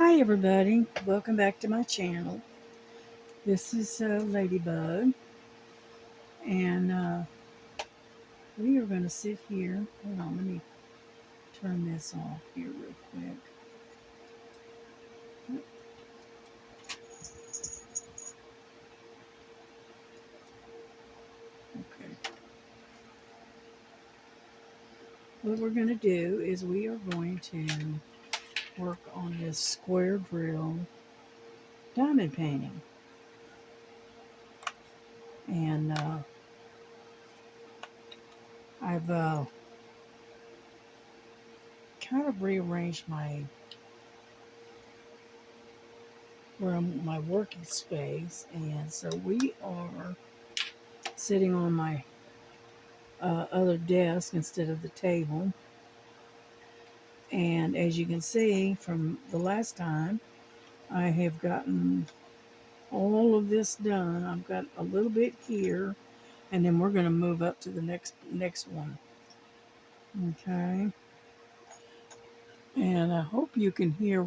Hi everybody, welcome back to my channel. This is Ladybug, and we are going to sit here. Hold on, let me turn this off here real quick. Okay. What we're going to do is we are going to work on this square drill diamond painting. And I've kind of rearranged my working space, and so we are sitting on my other desk instead of the table. And as you can see from the last time, I have gotten all of this done. I've got a little bit here, and then we're going to move up to the next one. Okay. And I hope you can hear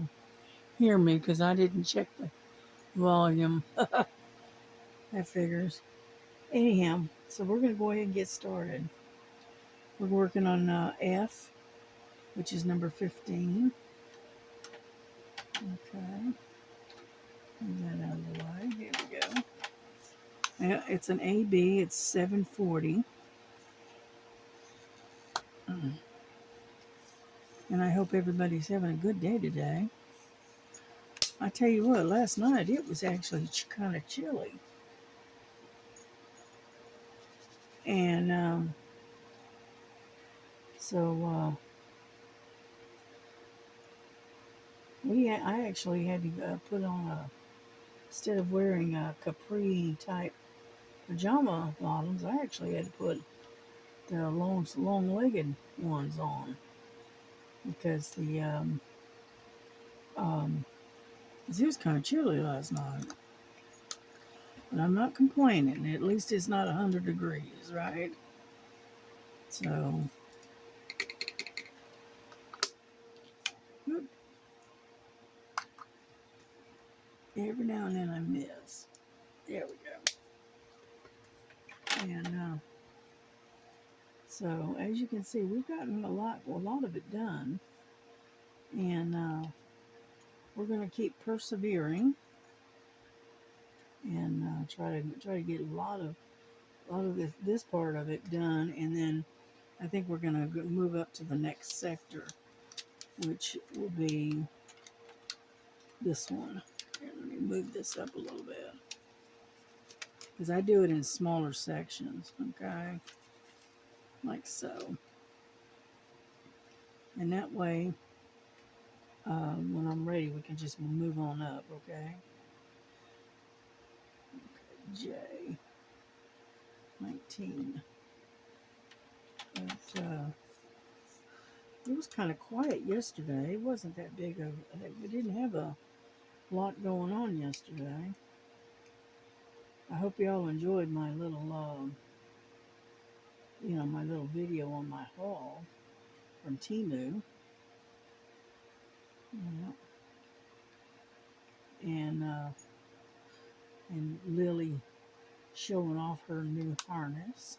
me because I didn't check the volume. That figures. Anyhow, so we're going to go ahead and get started. We're working on F, which is number 15. Okay. Move that out of the way. Here we go. It's an AB. It's 740. And I hope everybody's having a good day today. I tell you what, last night it was actually kind of chilly. And so I actually had to put on instead of wearing capri type pajama bottoms, I actually had to put the long-legged ones on because it was kind of chilly last night. But I'm not complaining. At least it's not 100 degrees, right? So, every now and then I miss. There we go. And so, as you can see, we've gotten a lot of it done. And we're going to keep persevering and try to get a lot of this part of it done. And then I think we're going to move up to the next sector, which will be this one. Here, let me move this up a little bit because I do it in smaller sections, okay, like so. And that way, when I'm ready, we can just move on up, okay? J 19. But it was kind of quiet yesterday. It wasn't that big of. We didn't have a lot going on yesterday. I hope y'all enjoyed my little, my little video on my haul from Temu. Yeah. And Lily showing off her new harness.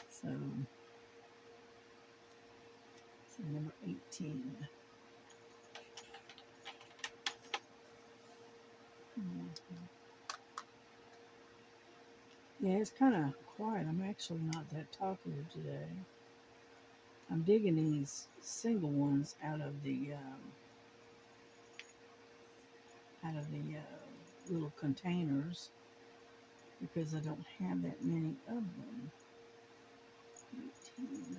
So number 18. Mm-hmm. Yeah, it's kind of quiet. I'm actually not that talkative today. I'm digging these single ones out of the little containers because I don't have that many of them. 18.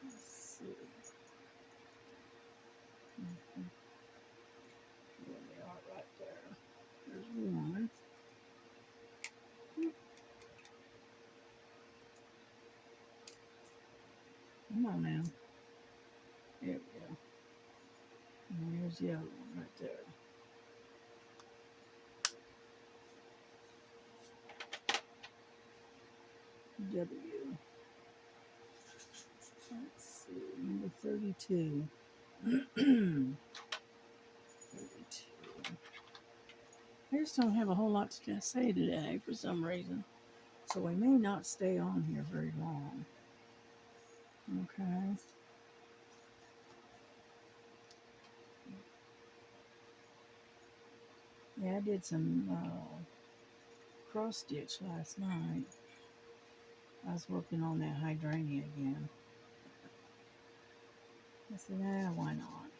Let's see. Mm-hmm. There they are right there. There's one. Come on now. There we go. And there's the other one right there. W. 32. 32. I just don't have a whole lot to say today for some reason. So we may not stay on here very long. Okay. Yeah, I did some cross stitch last night. I was working on that hydrangea again. I said, why not?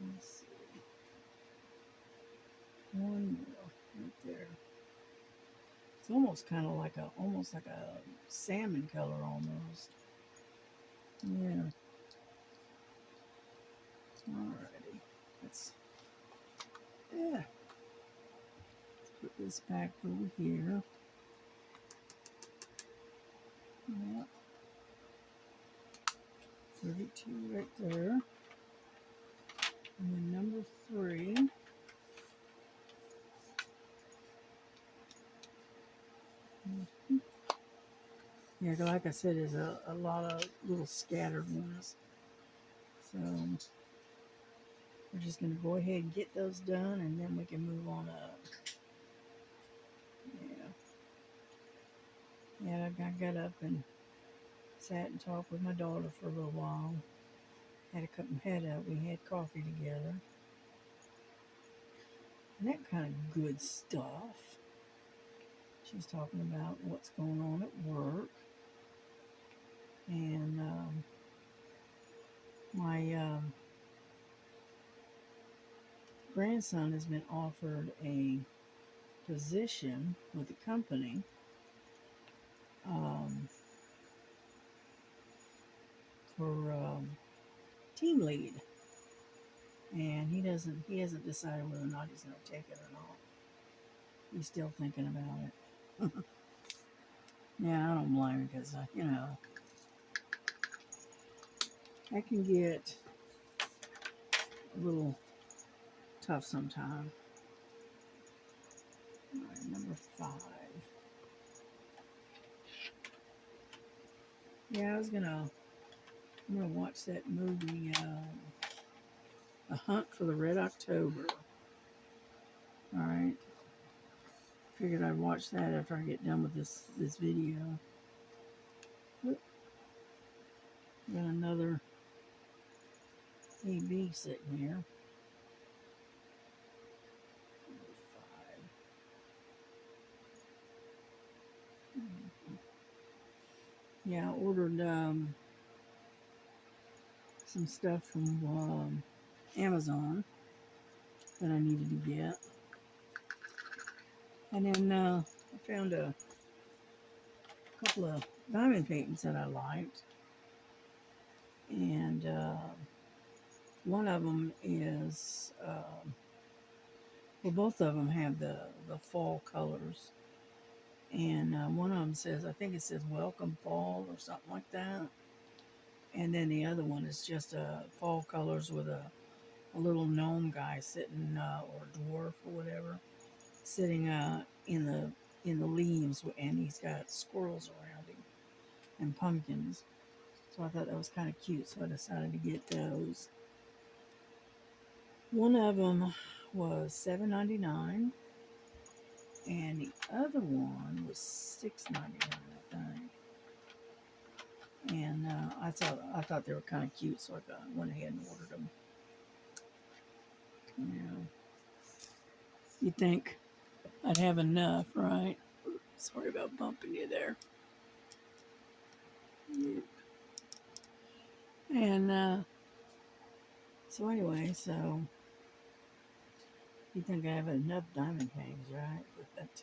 Let's see. One more right there. It's almost kind of like almost like a salmon color almost. Yeah. Alrighty. Let's put this back over here. Yep. 32 right there. And then number 3. Yeah, like I said, there's a lot of little scattered ones. So we're just going to go ahead and get those done, and then we can move on up. Yeah, I got up and sat and talked with my daughter for a little while. We had coffee together. And that kind of good stuff. She's talking about what's going on at work. And my grandson has been offered a position with the company for team lead. And he hasn't decided whether or not he's going to take it or not. He's still thinking about it. Yeah, I don't blame him because, that can get a little tough sometimes. All right, number 5. Yeah, I'm gonna watch that movie, The Hunt for the Red October. All right. Figured I'd watch that after I get done with this video. Oop. Got another AB sitting here. Yeah, I ordered some stuff from Amazon that I needed to get. And then I found a couple of diamond paintings that I liked. And one of them is, well, both of them have the fall colors. And one of them says, I think it says Welcome Fall or something like that. And then the other one is just fall colors with a little gnome guy sitting, or dwarf or whatever, sitting in the leaves, and he's got squirrels around him and pumpkins. So I thought that was kind of cute, so I decided to get those. One of them was $7.99, and the other one was $6.99, I think. And I thought they were kind of cute, so I went ahead and ordered them. Yeah. You'd think I'd have enough, right? Sorry about bumping you there. Yeah. And so anyway, so you think I have enough diamond paintings, right? But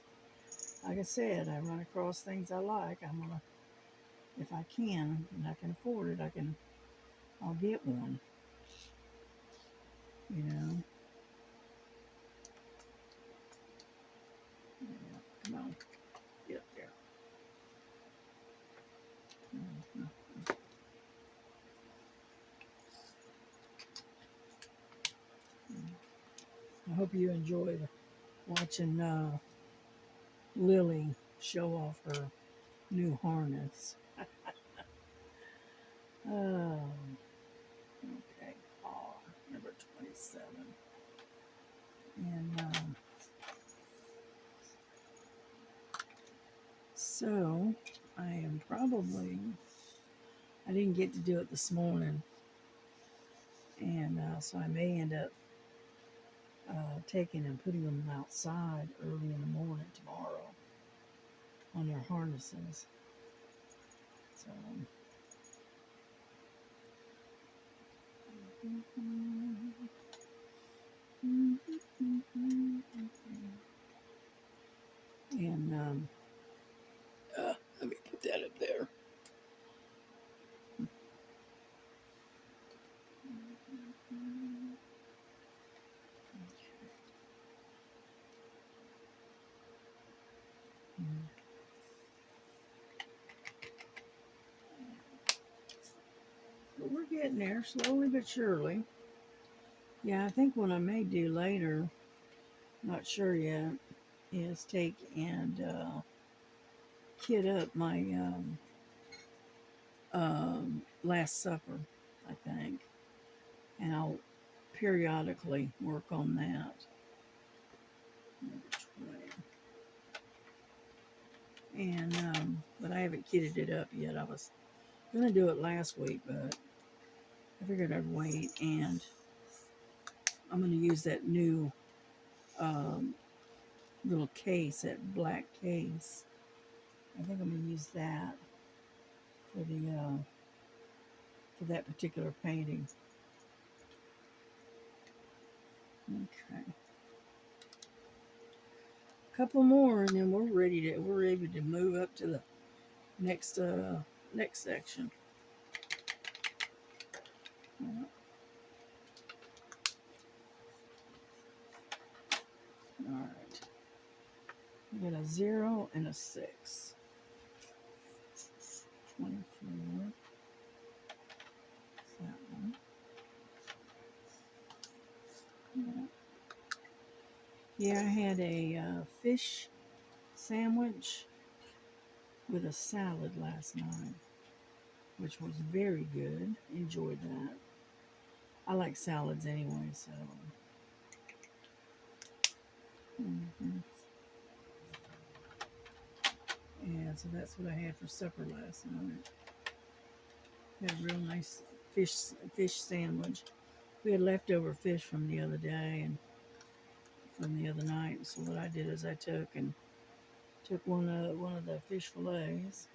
like I said, I run across things I like. I'm gonna, if I can and I can afford it, I'll get one. You know. Yeah, come on, get up there. Mm-hmm. I hope you enjoyed watching Lily show off her new harness. Oh, okay. R, number 27. And so I am probably, I didn't get to do it this morning. And so I may end up taking and putting them outside early in the morning tomorrow on their harnesses. So, and let me put that up there. But we're getting there slowly but surely. Yeah, I think what I may do later, not sure yet, is take and kit up my Last Supper, I think. And I'll periodically work on that. Number 20. And, but I haven't kitted it up yet. I was going to do it last week, but I figured I'd wait. And I'm going to use that new little case, that black case. I think I'm going to use that for the for that particular painting. Okay, a couple more, and then we're ready to move up to the next next section. All right, we got a 0 and a 6. 24. That one. Yeah, I had a fish sandwich with a salad last night, which was very good. Enjoyed that. I like salads anyway, so. Yeah, so that's what I had for supper last night. Had a real nice fish sandwich. We had leftover fish from the other day and from the other night. So what I did is I took one of the fish fillets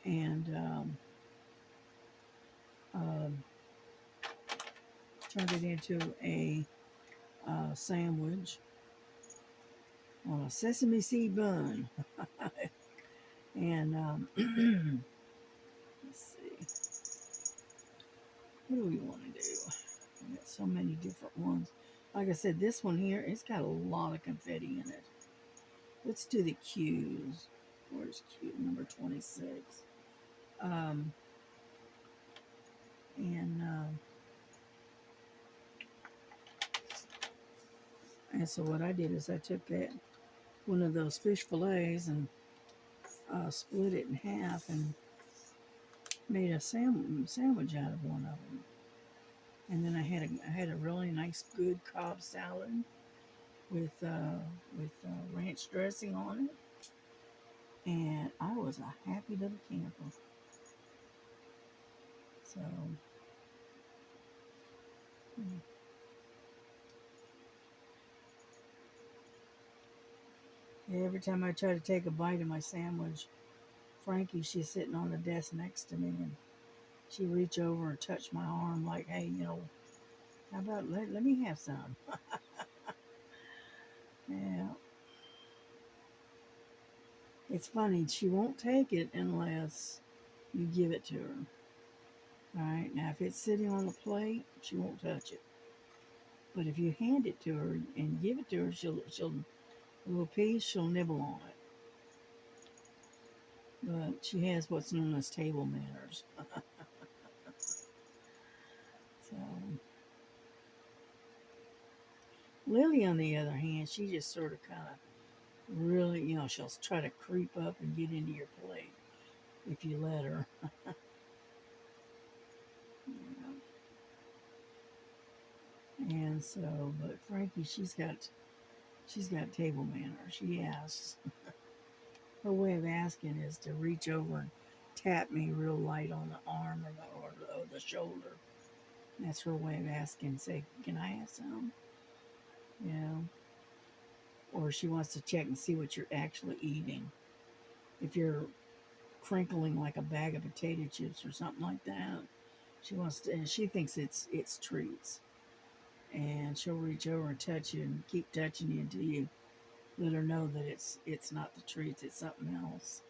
and turned it into a sandwich on a sesame seed bun. And let's see, what do we want to do? We got so many different ones. Like I said, this one here, it's got a lot of confetti in it. Let's do the Q's. Where's Q? Number 26. Um, and so what I did is I took one of those fish fillets and split it in half and made a sandwich out of one of them. And then I had a really nice, good Cobb salad with ranch dressing on it, and I was a happy little camper. So every time I try to take a bite of my sandwich, Frankie, she's sitting on the desk next to me, and she reach over and touch my arm like, hey, how about let me have some? Yeah. It's funny, she won't take it unless you give it to her. All right, now if it's sitting on the plate, she won't touch it. But if you hand it to her and give it to her, she'll a little piece, she'll nibble on it. But she has what's known as table manners. So Lily, on the other hand, she just sort of kind of really, she'll try to creep up and get into your plate if you let her. And so, but Frankie, she's got table manners. She asks. Her way of asking is to reach over and tap me real light on the arm or the shoulder. That's her way of asking. Say, can I have some? You know, or she wants to check and see what you're actually eating. If you're crinkling like a bag of potato chips or something like that, she wants to. And she thinks it's treats, and she'll reach over and touch you and keep touching you until you let her know that it's not the treats, it's something else.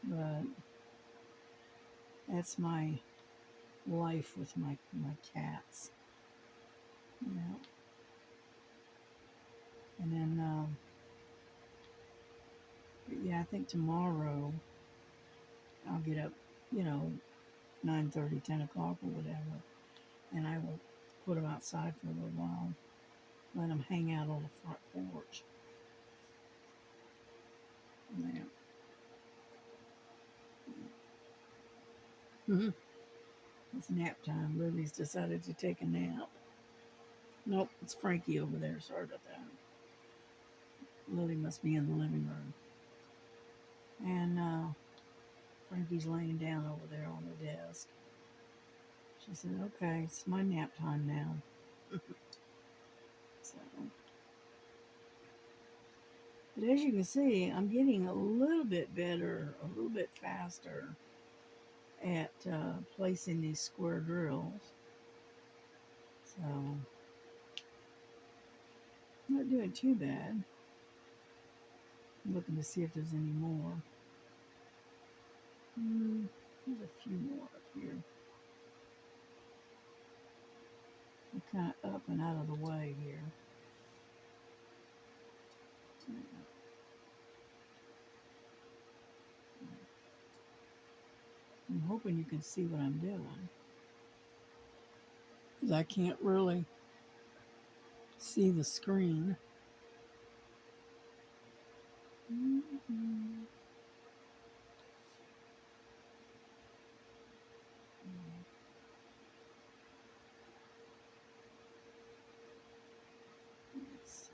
But that's my life with my cats. Yeah, and then yeah, I think tomorrow I'll get up, you know, 9:30, 10 o'clock or whatever, and I will put them outside for a little while, let them hang out on the front porch. Yeah. Mm-hmm. It's nap time. Lily's decided to take a nap. Nope, it's Frankie over there. Sorry about that. Lily must be in the living room. And Frankie's laying down over there on the desk. She said, okay, it's my nap time now. So, but as you can see, I'm getting a little bit better, a little bit faster at placing these square drills. So, I'm not doing too bad. I'm looking to see if there's any more. There's a few more up here. They're kind of up and out of the way here. I'm hoping you can see what I'm doing, because I can't really see the screen. Mm-hmm. Let's see.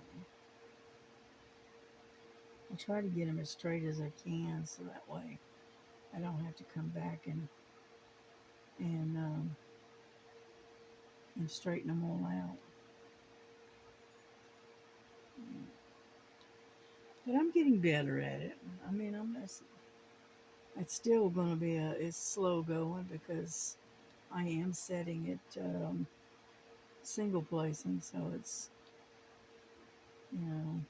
I try to get them as straight as I can, so that way I don't have to come back and and straighten them all out. But I'm getting better at it. I mean, it's still going to be it's slow going because I am setting it single placing, so it's, you know,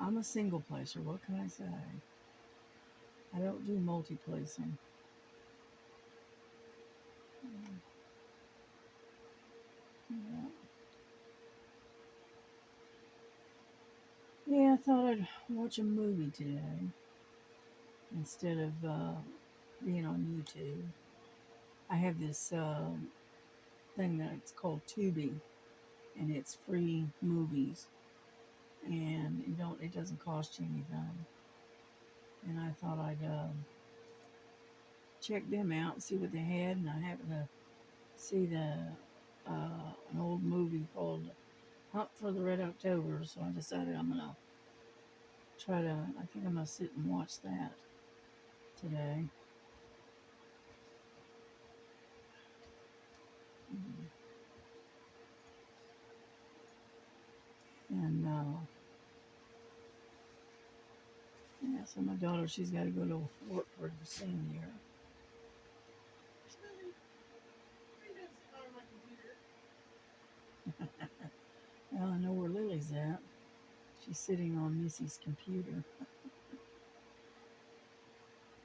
I'm a single placer. What can I say? I don't do multi placing. Yeah. Yeah, I thought I'd watch a movie today instead of being on YouTube. I have this thing that it's called Tubi, and it's free movies, and it doesn't cost you anything. And I thought I'd check them out and see what they had, and I happened to see an old movie called Hunt for the Red October, so I decided I'm gonna I think I'm gonna sit and watch that today. And yeah, so my daughter, she's got to go to work pretty soon here. Well, I know where Lily's at. She's sitting on Missy's computer.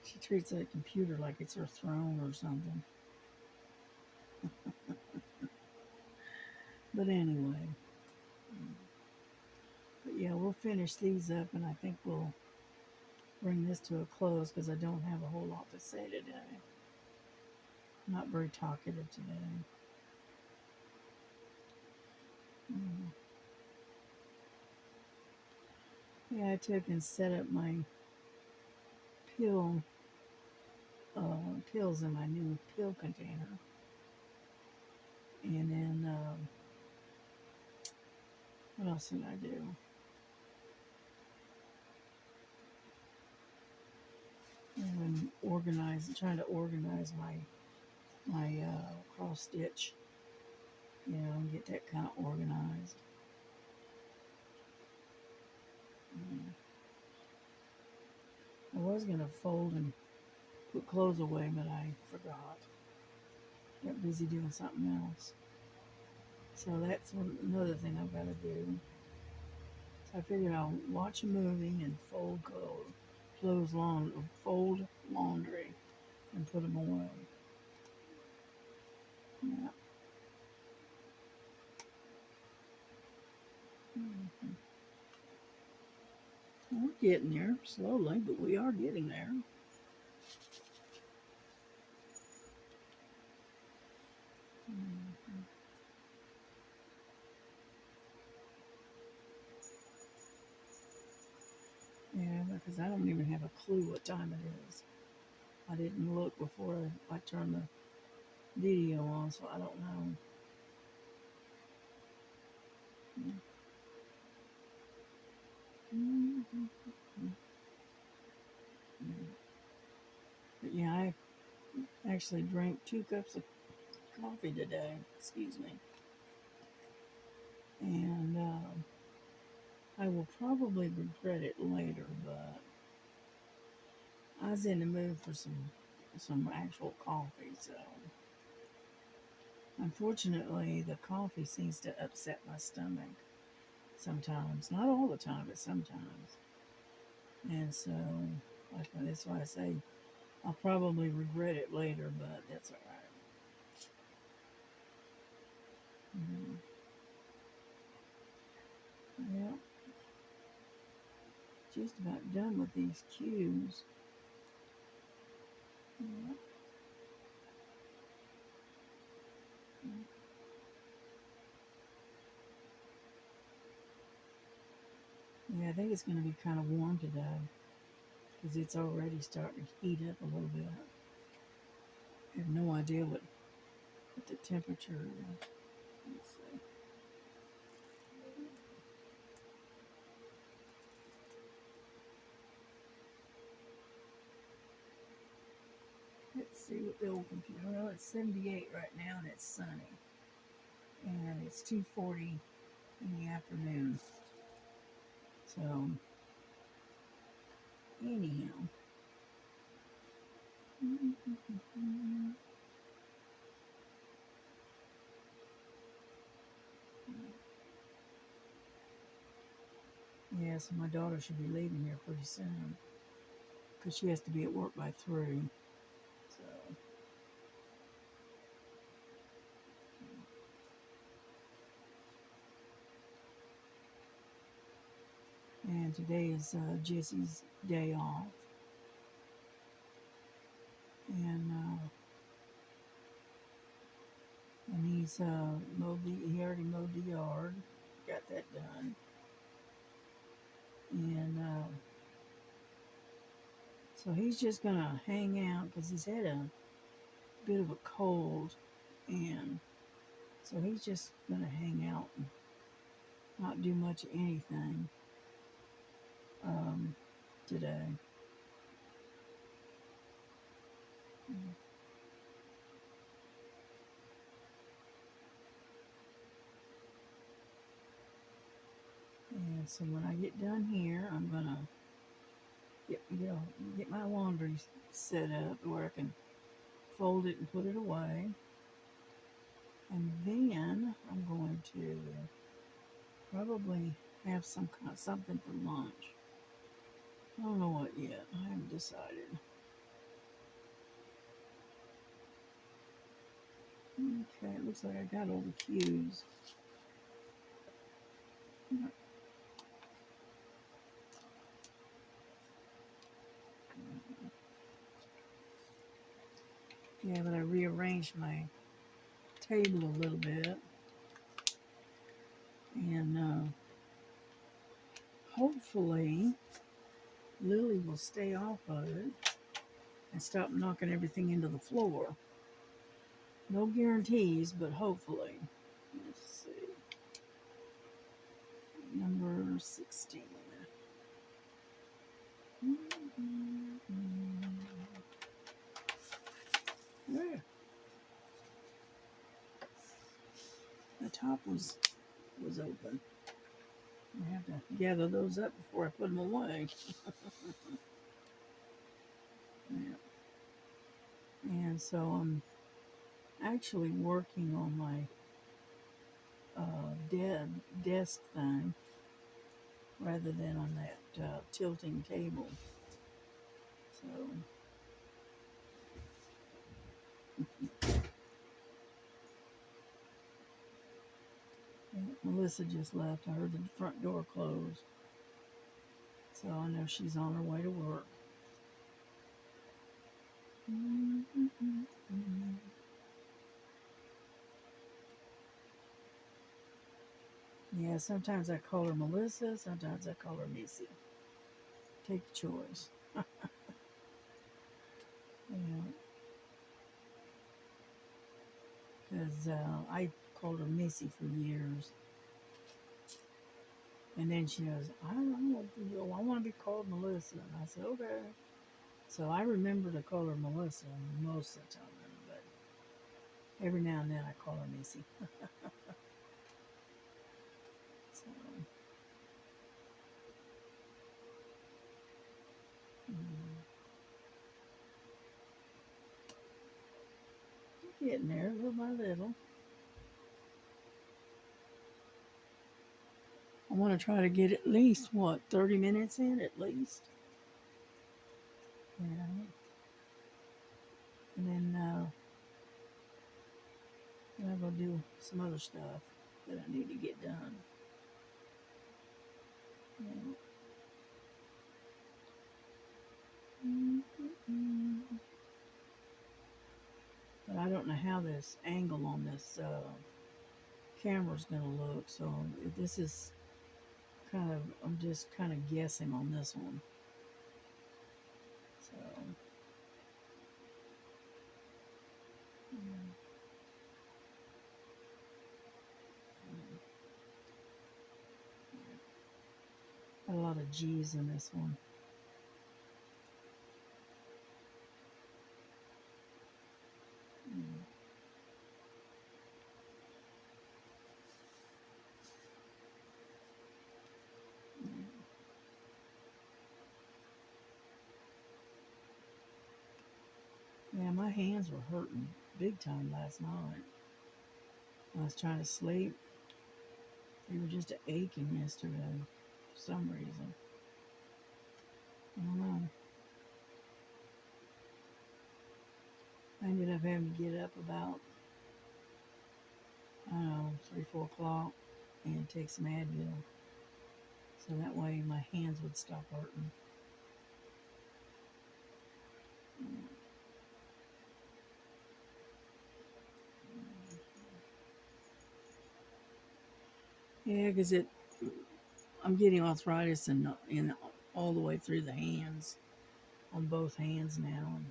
She treats that computer like it's her throne or something. But anyway, but yeah, we'll finish these up, and I think we'll bring this to a close because I don't have a whole lot to say today. I'm not very talkative today. Yeah, I took and set up my pill pills in my new pill container, and then what else did I do? And trying to organize my cross stitch, and get that kind of organized. I was gonna fold and put clothes away, but I forgot. Got busy doing something else. So that's another thing I've got to do. So I figured I'll watch a movie and fold laundry and put them away. Yeah. Mhm. We're getting there slowly, but we are getting there. Mhm. Yeah, because I don't even have a clue what time it is. I didn't look before I turned the video on, so I don't know. Mhm. But yeah, I actually drank 2 cups of coffee today. Excuse me. And I will probably regret it later, but I was in the mood for some actual coffee. So unfortunately, the coffee seems to upset my stomach sometimes. Not all the time, but sometimes. And so that's why I say I'll probably regret it later, but that's all right. Mhm. Yeah, just about done with these cues. Yeah. Yeah, I think it's going to be kind of warm today because it's already starting to heat up a little bit. I have no idea what the temperature is. Let's see. Let's see what the old computer. Well, it's 78 right now and it's sunny. And it's 2:40 in the afternoon. So, anyhow. Yeah, so my daughter should be leaving here pretty soon because she has to be at work by 3. So, and today is Jesse's day off. And he already mowed the yard, got that done. And so he's just gonna hang out because he's had a bit of a cold, and so he's just gonna hang out and not do much of anything um, today. And so when I get done here, I'm gonna get my laundry set up where I can fold it and put it away, and then I'm going to probably have something for lunch. I don't know what yet. I haven't decided. Okay, it looks like I got all the cues. Yeah, but I rearranged my table a little bit, and hopefully Lily will stay off of it and stop knocking everything into the floor. No guarantees, but hopefully. Let's see. Number 16. There. The top was open. I have to gather those up before I put them away. Yeah. And so I'm actually working on my desk thing rather than on that tilting table. So yeah, Melissa just left. I heard the front door close. So I know she's on her way to work. Yeah, sometimes I call her Melissa, sometimes I call her Missy. Take your choice. Yeah, because I called her Missy for years. And then she goes, I don't know, I want to be called Melissa. And I said, okay. So I remember to call her Melissa most of the time, but every now and then I call her Missy. So, getting there little by little. I want to try to get at least, 30 minutes in at least. Yeah. And then I'll go do some other stuff that I need to get done. Yeah. But I don't know how this angle on this camera's going to look. So this is I'm just kind of guessing on this one. So, got a lot of G's in this one. Yeah, my hands were hurting big time last night. I was trying to sleep. They were just aching yesterday for some reason. I don't know. I ended up having to get up about, I don't know, 3, 4 o'clock and take some Advil. So that way my hands would stop hurting. Yeah, because I'm getting arthritis in all the way through the hands, on both hands now. And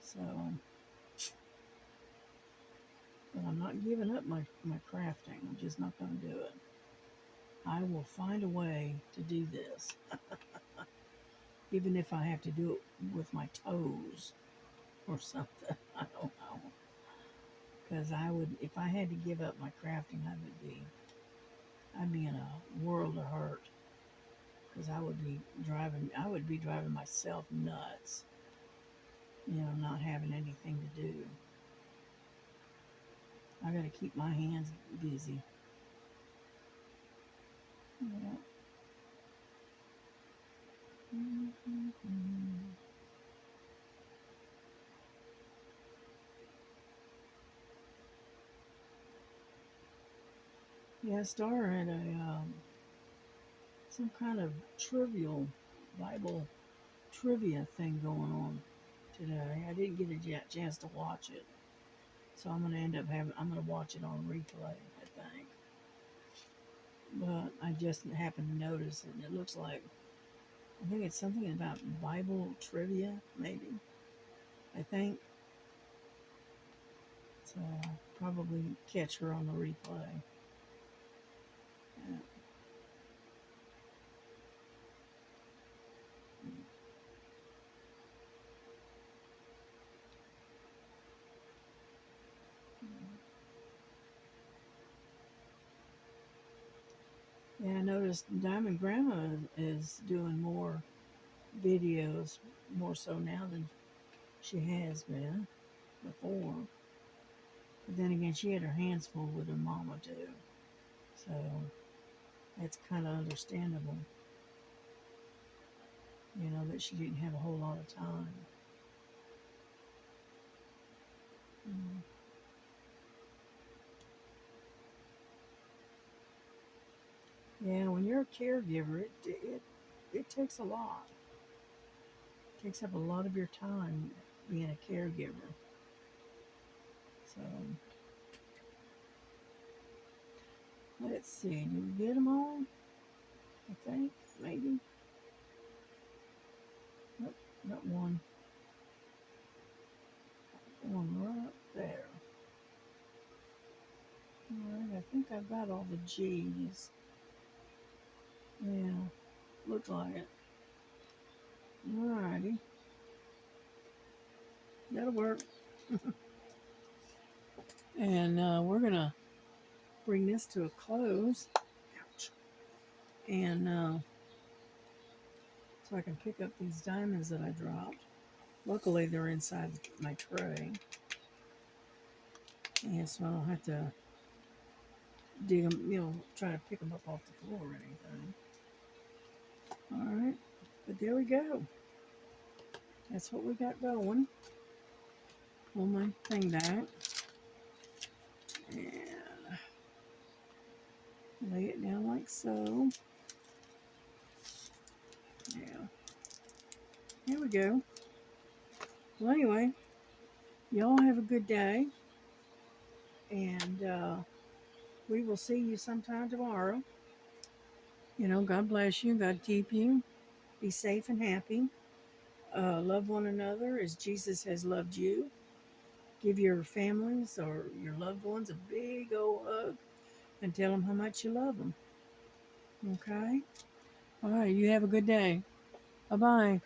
so, but I'm not giving up my crafting. I'm just not going to do it. I will find a way to do this, even if I have to do it with my toes or something. I don't know. Because if I had to give up my crafting, I'd be in a world of hurt. Because I would be driving myself nuts, not having anything to do. I got to keep my hands busy. Yeah. Yeah, Star had some kind of trivial Bible trivia thing going on today. I didn't get a chance to watch it, so I'm gonna watch it on replay, I think. but I just happened to notice it. And it looks like, I think it's something about Bible trivia, maybe. I think. So I'll probably catch her on the replay. Yeah. Yeah, I noticed Diamond Grandma is doing more videos, more so now than she has been before. But then again, she had her hands full with her mama too. So that's kind of understandable, that she didn't have a whole lot of time. Mm. Yeah, when you're a caregiver, it takes a lot. It takes up a lot of your time being a caregiver. So let's see, do we get them all? I think maybe. Nope, got one right there. All right, I think I've got all the G's. Yeah, looks like it. Alrighty, that'll work. And we're gonna bring this to a close. Ouch. And so I can pick up these diamonds that I dropped. Luckily, they're inside my tray, and so I don't have to dig them, try to pick them up off the floor or anything. All right, but there we go. That's what we got going. Pull my thing back and lay it down like so. Yeah, here we go. Well, anyway, y'all have a good day, and we will see you sometime tomorrow. God bless you. God keep you. Be safe and happy. Love one another as Jesus has loved you. Give your families or your loved ones a big old hug and tell them how much you love them. Okay? All right. You have a good day. Bye bye.